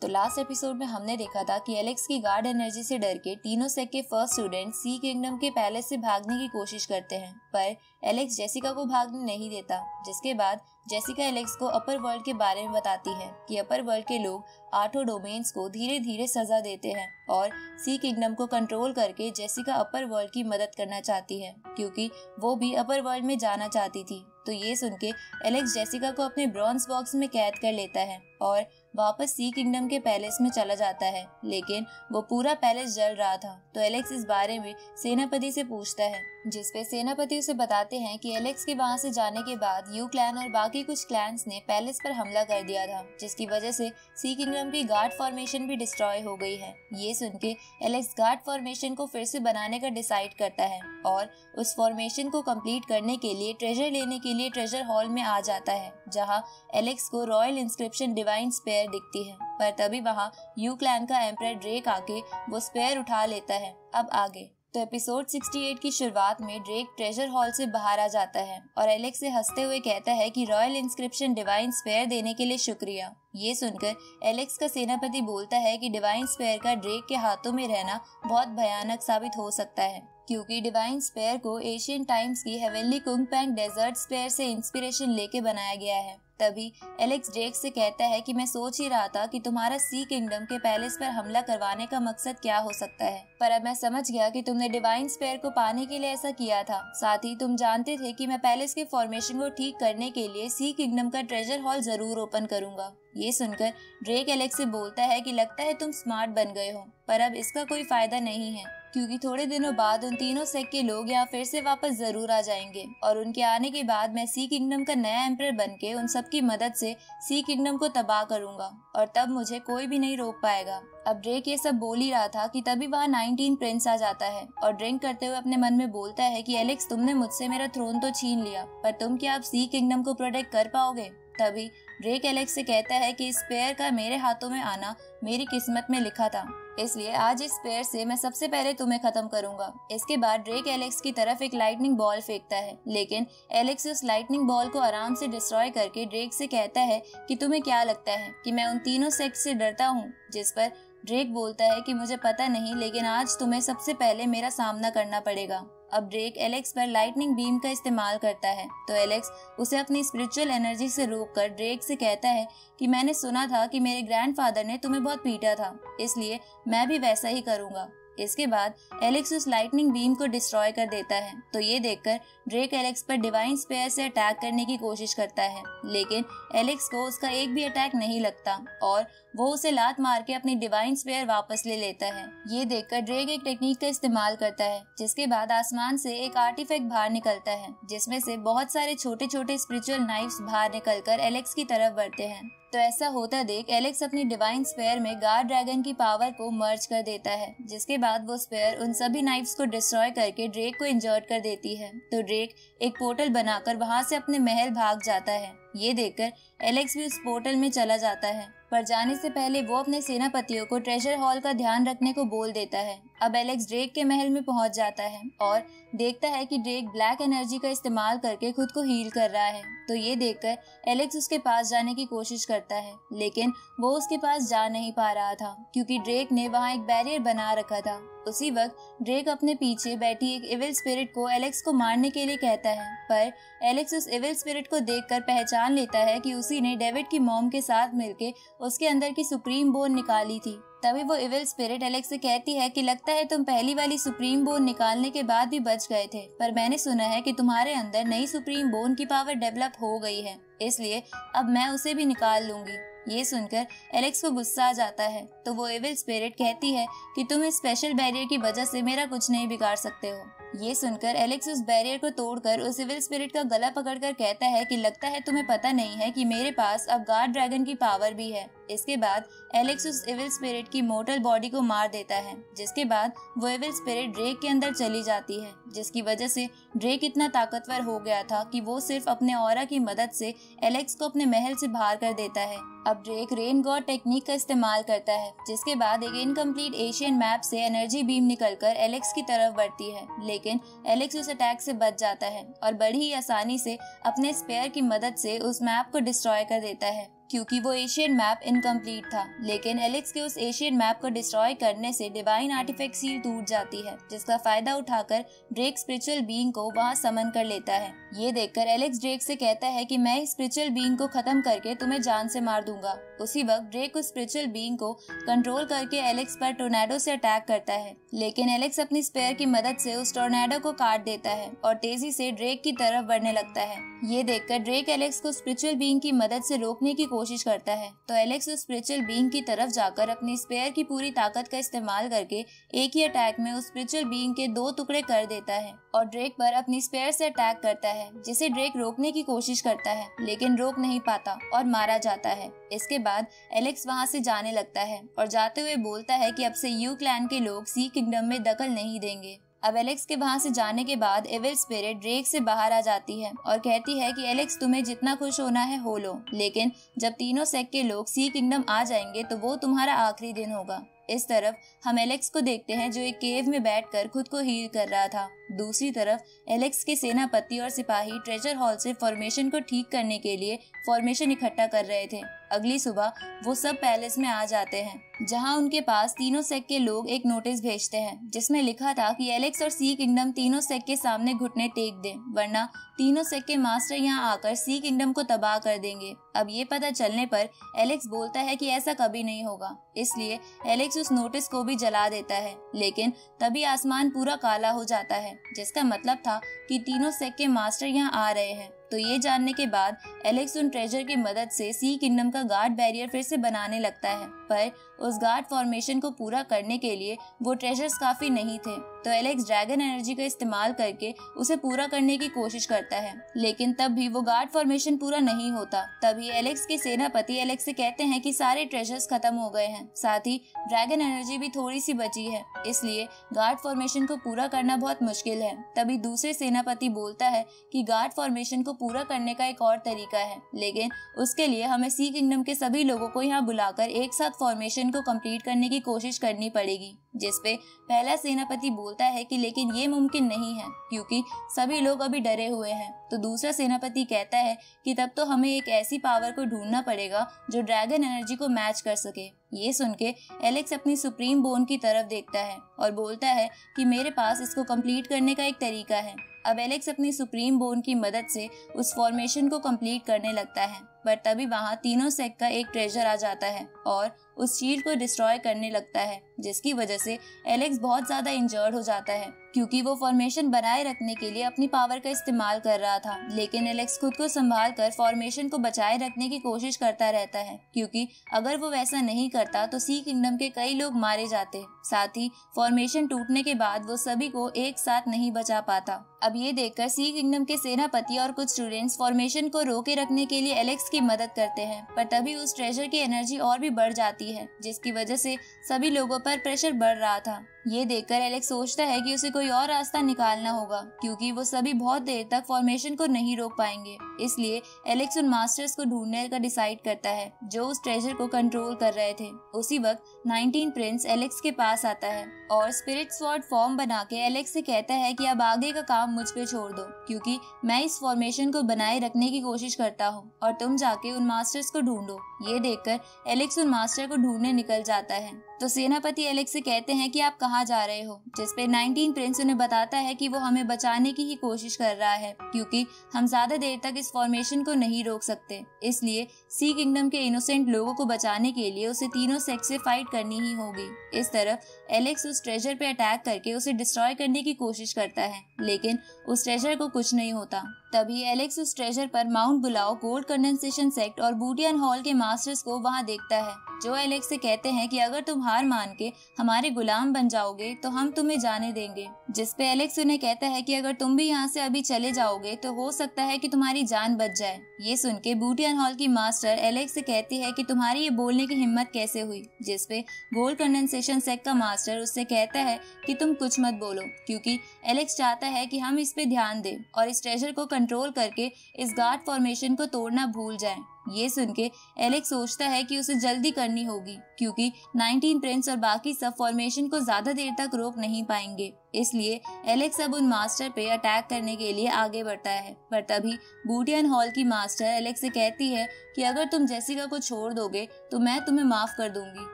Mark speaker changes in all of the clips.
Speaker 1: तो last episode में हमने देखा था कि एलेक्स की गार्ड एनर्जी से डर के तीनों सेक के फर्स्ट स्टूडेंट सी किंगडम के पैलेस से भागने की कोशिश करते हैं, पर एलेक्स जेसिका को भागने नहीं देता। जिसके बाद जेसिका एलेक्स को अपर वर्ल्ड के बारे में बताती है कि अपर वर्ल्ड के लोग 8 डोमेन्स को धीरे धीरे सजा देते हैं और सी किंगडम को कंट्रोल करके जेसिका अपर वर्ल्ड की मदद करना चाहती है, क्योंकि वो भी अपर वर्ल्ड में जाना चाहती थी। तो ये सुन के एलेक्स जेसिका को अपने ब्रॉन्ज बॉक्स में कैद कर लेता है और वापस सी किंगडम के पैलेस में चला जाता है, लेकिन वो पूरा पैलेस जल रहा था। तो एलेक्स इस बारे में सेनापति से पूछता है, जिसपे सेनापति उसे बताते हैं कि एलेक्स के वहां से जाने के बाद यू क्लैन और बाकी कुछ क्लैंस ने पैलेस पर हमला कर दिया था, जिसकी वजह से सी किंगडम की गार्ड फॉर्मेशन भी डिस्ट्रॉय हो गई है। ये सुन के एलेक्स गार्ड फॉर्मेशन को फिर से बनाने का डिसाइड करता है और उस फॉर्मेशन को कंप्लीट करने के लिए ट्रेजर लेने के लिए ट्रेजर हॉल में आ जाता है, जहाँ एलेक्स को रॉयल इंस्क्रिप्शन डिवाइन स्पेयर दिखती है। पर तभी वहाँ यू क्लैन का एम्परर ड्रेक आके वो स्पेयर उठा लेता है। अब आगे तो एपिसोड 68 की शुरुआत में ड्रेक ट्रेजर हॉल से बाहर आ जाता है और एलेक्स से हंसते हुए कहता है कि रॉयल इंस्क्रिप्शन डिवाइन स्पेयर देने के लिए शुक्रिया। ये सुनकर एलेक्स का सेनापति बोलता है कि डिवाइन स्पेयर का ड्रेक के हाथों में रहना बहुत भयानक साबित हो सकता है, क्योंकि डिवाइन स्पेयर को एशियन टाइम्स की हेवनली कुंगपैंग डेजर्ट स्पेयर से इंस्पिरेशन लेके बनाया गया है। तभी एलेक्स ड्रेक से कहता है कि मैं सोच ही रहा था कि तुम्हारा सी किंगडम के पैलेस पर हमला करवाने का मकसद क्या हो सकता है, पर अब मैं समझ गया कि तुमने डिवाइन स्पेयर को पाने के लिए ऐसा किया था। साथ ही तुम जानते थे कि मैं पैलेस के फॉर्मेशन को ठीक करने के लिए सी किंगडम का ट्रेजर हॉल जरूर ओपन करूंगा। ये सुनकर ड्रेक एलेक्स से बोलता है कि लगता है तुम स्मार्ट बन गए हो, पर अब इसका कोई फायदा नहीं है, क्योंकि थोड़े दिनों बाद उन तीनों सेक के लोग यहाँ फिर से वापस जरूर आ जाएंगे और उनके आने के बाद मैं सी किंगडम का नया एम्परर बनके उन सब की मदद से सी किंगडम को तबाह करूंगा और तब मुझे कोई भी नहीं रोक पाएगा। अब ड्रेक ये सब बोल ही रहा था कि तभी वहाँ 19 प्रिंस आ जाता है और ड्रिंक करते हुए अपने मन में बोलता है कि एलेक्स, तुमने मुझसे मेरा थ्रोन तो छीन लिया, पर तुम क्या अब सी किंगडम को प्रोटेक्ट कर पाओगे? तभी ड्रेक एलेक्स से कहता है कि इस स्पेयर का मेरे हाथों में आना मेरी किस्मत में लिखा था, इसलिए आज इस स्पेयर से मैं सबसे पहले तुम्हें खत्म करूंगा। इसके बाद ड्रेक एलेक्स की तरफ एक लाइटनिंग बॉल फेंकता है, लेकिन एलेक्स उस लाइटनिंग बॉल को आराम से डिस्ट्रॉय करके ड्रेक से कहता है कि तुम्हें क्या लगता है कि मैं उन तीनों सेक्ट से डरता हूँ? जिस पर ड्रेक बोलता है कि मुझे पता नहीं, लेकिन आज तुम्हें सबसे पहले मेरा सामना करना पड़ेगा। अब ड्रेक एलेक्स पर लाइटनिंग बीम का इस्तेमाल करता है, तो एलेक्स उसे अपनी स्पिरिचुअल एनर्जी से रोककर ड्रेक से कहता है कि मैंने सुना था कि मेरे ग्रैंडफादर ने तुम्हें बहुत पीटा था, इसलिए मैं भी वैसा ही करूंगा। इसके बाद एलेक्स उस लाइटनिंग बीम को डिस्ट्रॉय कर देता है। तो ये देखकर ड्रेक एलेक्स पर डिवाइन स्पेयर से अटैक करने की कोशिश करता है, लेकिन एलेक्स को उसका एक भी अटैक नहीं लगता और वो उसे लात मार के अपनी डिवाइन स्पेयर वापस ले लेता है। ये देखकर ड्रेक एक टेक्निक का इस्तेमाल करता है, जिसके बाद आसमान से एक आर्टिफैक्ट बाहर निकलता है, जिसमें से बहुत सारे छोटे छोटे स्पिरिचुअल नाइफ्स बाहर निकलकर एलेक्स की तरफ बढ़ते हैं। तो ऐसा होता देख एलेक्स अपनी डिवाइन स्पेयर में गार्ड ड्रैगन की पावर को मर्ज कर देता है, जिसके बाद वो स्पेयर उन सभी नाइफ्स को डिस्ट्रॉय करके ड्रेक को इंजर्ट कर देती है। तो ड्रेक एक पोर्टल बनाकर वहां से अपने महल भाग जाता है। ये देखकर एलेक्स भी उस पोर्टल में चला जाता है, पर जाने से पहले वो अपने सेनापतियों को ट्रेजर हॉल का ध्यान रखने को बोल देता है। अब एलेक्स ड्रेक के महल में पहुंच जाता है और देखता है कि ड्रेक ब्लैक एनर्जी का इस्तेमाल करके खुद को हील कर रहा है। तो ये देखकर एलेक्स उसके पास जाने की कोशिश करता है, लेकिन वो उसके पास जा नहीं पा रहा था, क्योंकि ड्रेक ने वहाँ एक बैरियर बना रखा था। उसी वक्त ड्रेक अपने पीछे बैठी एक इविल स्पिरिट को एलेक्स को मारने के लिए कहता है, पर एलेक्स उस इविल स्पिरिट को देखकर पहचान लेता है कि उसी ने डेविड की मॉम के साथ मिलके उसके अंदर की सुप्रीम बोन निकाली थी। तभी वो इविल स्पिरिट एलेक्स से कहती है कि लगता है तुम पहली वाली सुप्रीम बोन निकालने के बाद भी बच गए थे, पर मैंने सुना है कि तुम्हारे अंदर नई सुप्रीम बोन की पावर डेवलप हो गई है, इसलिए अब मैं उसे भी निकाल लूंगी। ये सुनकर एलेक्स को गुस्सा आ जाता है, तो वो इविल स्पिरिट कहती है कि तुम इस स्पेशल बैरियर की वजह से मेरा कुछ नहीं बिगाड़ सकते हो। ये सुनकर एलेक्स उस बैरियर को तोड़कर उस इविल स्पिरिट का गला पकड़कर कहता है कि लगता है तुम्हें पता नहीं है कि मेरे पास अब गार्ड ड्रैगन की पावर भी है। इसके बाद एलेक्स उस इविल स्पिरिट की मोर्टल बॉडी को मार देता है, जिसके बाद वो इविल स्पिरिट ड्रेक के अंदर चली जाती है, जिसकी वजह से ड्रेक इतना ताकतवर हो गया था कि वो सिर्फ अपने ऑरा की मदद से एलेक्स को अपने महल से बाहर कर देता है। अब ड्रेक रेन गॉड टेक्निक का इस्तेमाल करता है, जिसके बाद एक इनकम्प्लीट एशियन मैप से एनर्जी बीम निकलकर एलेक्स की तरफ बढ़ती है, लेकिन एलेक्स उस अटैक से बच जाता है और बड़ी ही आसानी से अपने स्पेयर की मदद से उस मैप को डिस्ट्रॉय कर देता है। क्योंकि वो एशियन मैप इनकम्प्लीट था। लेकिन एलेक्स के उस एशियन मैप को डिस्ट्रॉय करने से डिवाइन आर्टिफैक्ट सील टूट जाती है, जिसका फायदा उठाकर ड्रेक स्पिरिचुअल बीइंग को वहां समन कर लेता है। ये देखकर एलेक्स ड्रेक से कहता है कि मैं इस स्पिरिचुअल बीइंग को खत्म करके तुम्हें जान से मार दूंगा। उसी वक्त ड्रेक उस स्पिरिचुअल बीइंग को कंट्रोल करके एलेक्स पर टोर्नेडो से अटैक करता है, लेकिन एलेक्स अपनी स्पेयर की मदद से उस टोर्नेडो को काट देता है और तेजी से ड्रेक की तरफ बढ़ने लगता है। ये देखकर ड्रेक एलेक्स को स्पिरिचुअल बीइंग की मदद से रोकने की कोशिश करता है, तो एलेक्स उस स्पिरिचुअल बीइंग की तरफ जाकर अपनी स्पेयर की पूरी ताकत का इस्तेमाल करके एक ही अटैक में उस स्पिरिचुअल बीइंग के 2 टुकड़े कर देता है और ड्रेक पर अपनी स्पेयर से अटैक करता है, जिसे ड्रेक रोकने की कोशिश करता है लेकिन रोक नहीं पाता और मारा जाता है। इसके बाद एलेक्स वहां से जाने लगता है और जाते हुए बोलता है कि अब से यू क्लैन के लोग सी किंगडम में दखल नहीं देंगे। अब एलेक्स के वहां से जाने के बाद एविल स्पिरिट ड्रेक से बाहर आ जाती है और कहती है कि एलेक्स तुम्हें जितना खुश होना है हो लो, लेकिन जब तीनों सेक्ट के लोग सी किंगडम आ जाएंगे तो वो तुम्हारा आखिरी दिन होगा। इस तरफ हम एलेक्स को देखते हैं जो एक केव में बैठकर खुद को हील कर रहा था। दूसरी तरफ एलेक्स के सेनापति और सिपाही ट्रेजर हॉल से फॉर्मेशन को ठीक करने के लिए फॉर्मेशन इकट्ठा कर रहे थे। अगली सुबह वो सब पैलेस में आ जाते हैं, जहां उनके पास तीनों सेक्ट के लोग एक नोटिस भेजते हैं जिसमें लिखा था कि एलेक्स और सी किंगडम तीनों सेक्ट के सामने घुटने टेक दें, वरना तीनों सेक्ट के मास्टर यहाँ आकर सी किंगडम को तबाह कर देंगे। अब ये पता चलने पर एलेक्स बोलता है कि ऐसा कभी नहीं होगा, इसलिए एलेक्स उस नोटिस को भी जला देता है। लेकिन तभी आसमान पूरा काला हो जाता है, जिसका मतलब था कि तीनों सेक्ट के मास्टर यहाँ आ रहे हैं। तो ये जानने के बाद एलेक्स उन ट्रेजर की मदद से सी किंगडम का गार्ड बैरियर फिर से बनाने लगता है, पर उस गार्ड फॉर्मेशन को पूरा करने के लिए वो ट्रेजर्स काफी नहीं थे। तो एलेक्स ड्रैगन एनर्जी का इस्तेमाल करके उसे पूरा करने की कोशिश करता है, लेकिन तब भी वो गार्ड फॉर्मेशन पूरा नहीं होता। तभी एलेक्स के सेनापति एलेक्स से कहते हैं कि सारे ट्रेजर्स खत्म हो गए हैं, साथ ही ड्रैगन एनर्जी भी थोड़ी सी बची है, इसलिए गार्ड फॉर्मेशन को पूरा करना बहुत मुश्किल है। तभी दूसरे सेनापति बोलता है कि गार्ड फॉर्मेशन को पूरा करने का एक और तरीका है, लेकिन उसके लिए हमें सी किंगडम के सभी लोगों को यहाँ बुलाकर एक साथ फॉर्मेशन को कंप्लीट करने की कोशिश करनी पड़ेगी। जिसपे पहला सेनापति बोलता है कि लेकिन ये मुमकिन नहीं है क्योंकि सभी लोग अभी डरे हुए हैं। तो दूसरा सेनापति कहता है कि तब तो हमें एक ऐसी पावर को ढूंढना पड़ेगा जो ड्रैगन एनर्जी को मैच कर सके। ये सुन के एलेक्स अपनी सुप्रीम बोन की तरफ देखता है और बोलता है कि मेरे पास इसको कंप्लीट करने का एक तरीका है। अब एलेक्स अपनी सुप्रीम बोन की मदद से उस फॉर्मेशन को कंप्लीट करने लगता है, पर तभी वहां तीनों सेक्ट का एक ट्रेजर आ जाता है और उस शील्ड को डिस्ट्रॉय करने लगता है, जिसकी वजह से एलेक्स बहुत ज्यादा इंजर्ड हो जाता है क्योंकि वो फॉर्मेशन बनाए रखने के लिए अपनी पावर का इस्तेमाल कर रहा था। लेकिन एलेक्स खुद को संभाल कर फॉर्मेशन को बचाए रखने की कोशिश करता रहता है, क्योंकि अगर वो वैसा नहीं करता तो सी किंगडम के कई लोग मारे जाते। साथ ही फॉर्मेशन टूटने के बाद वो सभी को एक साथ नहीं बचा पाता। अब ये देखकर सी किंगडम के सेनापति और कुछ स्टूडेंट्स फॉर्मेशन को रोके रखने के लिए एलेक्स की मदद करते हैं, पर तभी उस ट्रेजर की एनर्जी और भी बढ़ जाती है, जिसकी वजह से सभी लोगों पर प्रेशर बढ़ रहा था। ये देखकर एलेक्स सोचता है कि उसे कोई और रास्ता निकालना होगा क्योंकि वो सभी बहुत देर तक फॉर्मेशन को नहीं रोक पाएंगे। इसलिए एलेक्स उन मास्टर्स को ढूंढने का डिसाइड करता है जो उस ट्रेजर को कंट्रोल कर रहे थे। उसी वक्त 19 प्रिंस एलेक्स के पास आता है और स्पिरिट स्वॉर्ड फॉर्म बना के एलेक्स से कहता है कि अब आगे का काम मुझ पे छोड़ दो क्योंकि मैं इस फॉर्मेशन को बनाए रखने की कोशिश करता हूँ और तुम जाके उन मास्टर्स को ढूंढो। ये देखकर एलेक्स उन मास्टर को ढूंढने निकल जाता है। तो सेनापति एलेक्स से कहते हैं कि आप कहाँ जा रहे हो, जिसपे 19 प्रिंस उन्हें बताता है कि वो हमें बचाने की ही कोशिश कर रहा है क्योंकि हम ज्यादा देर तक इस फॉर्मेशन को नहीं रोक सकते। इसलिए सी किंगडम के इनोसेंट लोगों को बचाने के लिए उसे तीनों सेक्ट से फाइट करनी ही होगी। इस तरफ एलेक्स उस ट्रेजर पे अटैक करके उसे डिस्ट्रॉय करने की कोशिश करता है, लेकिन उस ट्रेजर को कुछ नहीं होता। तभी एलेक्स उस ट्रेजर पर माउंट बुलाओ, गोल्ड कंडेंसेशन सेक्ट और बूटियन हॉल के मास्टर्स को वहां देखता है, जो एलेक्स से कहते हैं कि अगर तुम हार मान के हमारे गुलाम बन जाओगे तो हम तुम्हें जाने देंगे। जिसपे एलेक्स उन्हें कहता है कि अगर तुम भी यहाँ से अभी चले जाओगे तो हो सकता है कि तुम्हारी जान बच जाए। ये सुन के बूटियन हॉल की मास्टर एलेक्स से कहती है कि तुम्हारी ये बोलने की हिम्मत कैसे हुई। जिसपे गोल्ड कंडेंसेशन सेक्ट का मास्टर उससे कहता है कि तुम कुछ मत बोलो क्योंकि एलेक्स चाहता है कि हम इस पे ध्यान दें और इस ट्रेजर को कंट्रोल करके इस गार्ड फॉर्मेशन को तोड़ना भूल जाएं। ये सुन के एलेक्स सोचता है कि उसे जल्दी करनी होगी क्योंकि 19 प्रिंस और बाकी सब फॉर्मेशन को ज्यादा देर तक रोक नहीं पाएंगे। इसलिए एलेक्स अब उन मास्टर पे अटैक करने के लिए आगे बढ़ता है। पर तभी बूटियन हॉल की मास्टर एलेक्स से कहती है कि अगर तुम जेसिका को छोड़ दोगे तो मैं तुम्हें माफ कर दूंगी,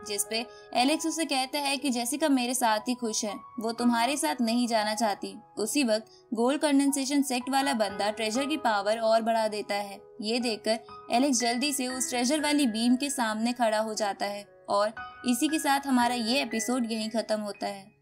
Speaker 1: जिसपे एलेक्स उसे कहता है कि जेसिका मेरे साथ ही खुश है, वो तुम्हारे साथ नहीं जाना चाहती। उसी वक्त गोल्ड कंडेंसेशन सेक्ट वाला बंदा ट्रेजर की पावर और बढ़ा देता है। ये देखकर एलेक्स जल्दी से उस ट्रेजर वाली बीम के सामने खड़ा हो जाता है और इसी के साथ हमारा ये एपिसोड यहीं खत्म होता है।